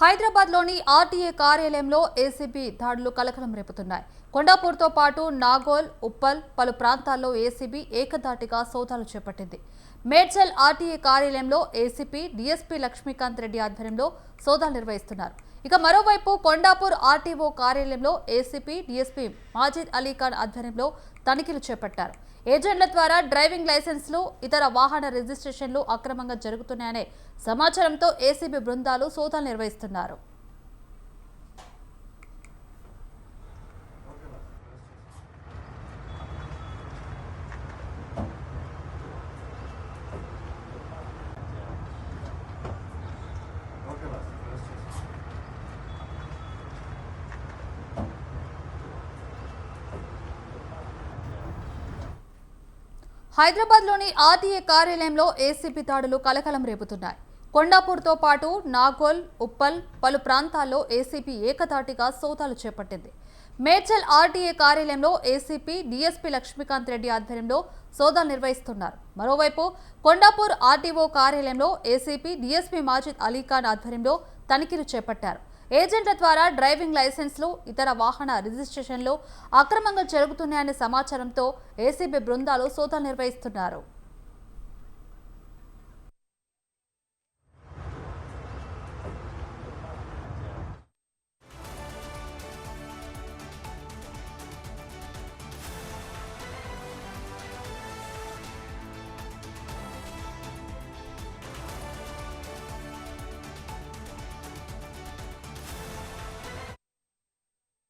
హైదరాబాద్లోని ఆర్టీఏ కార్యాలయంలో ఏసీబీ దాడులు కలకలం రేపుతున్నాయి. కొండాపూర్తో పాటు నాగోల్, ఉప్పల్ పలు ప్రాంతాల్లో ఏసీబీ ఏకధాటిగా సోదాలు చేపట్టింది. మేడ్చల్ ఆర్టీఏ కార్యాలయంలో ఏసీపీ డీఎస్పీ లక్ష్మీకాంత్ రెడ్డి ఆధ్వర్యంలో సోదాలు నిర్వహిస్తున్నారు. ఇక మరోవైపు కొండాపూర్ ఆర్టీఓ కార్యాలయంలో ఏసీపీ డీఎస్పీ మాజిద్ అలీఖాన్ ఆధ్వర్యంలో తనిఖీలు చేపట్టారు. ఏజెంట్ల ద్వారా డ్రైవింగ్ లైసెన్స్లు, ఇతర వాహన రిజిస్ట్రేషన్లు అక్రమంగా జరుగుతున్నాయనే సమాచారంతో ఏసీబీ బృందాలు సోదాలు నిర్వహిస్తున్నారు. హైదరాబాద్లోని ఆర్టీఏ కార్యాలయంలో ఏసీబీ దాడులు కలకలం రేపుతున్నాయి. కొండాపూర్తో పాటు నాగోల్, ఉప్పల్ పలు ప్రాంతాల్లో ఏసీబీ ఏకధాటిగా సోదాలు చేపట్టింది. మేడ్చల్ ఆర్టీఏ కార్యాలయంలో ఏసీపీ డీఎస్పీ లక్ష్మీకాంత్ రెడ్డి ఆధ్వర్యంలో సోదాలు నిర్వహిస్తున్నారు. మరోవైపు కొండాపూర్ ఆర్టీఓ కార్యాలయంలో ఏసీపీ డీఎస్పీ మాజిద్ అలీఖాన్ ఆధ్వర్యంలో తనిఖీలు చేపట్టారు. ఏజెంట్ల ద్వారా డ్రైవింగ్ లైసెన్స్లు, ఇతర వాహన రిజిస్ట్రేషన్లు అక్రమంగా జరుగుతున్నాయనే సమాచారంతో ఏసీబీ బృందాలు సోదాలు నిర్వహిస్తున్నారు.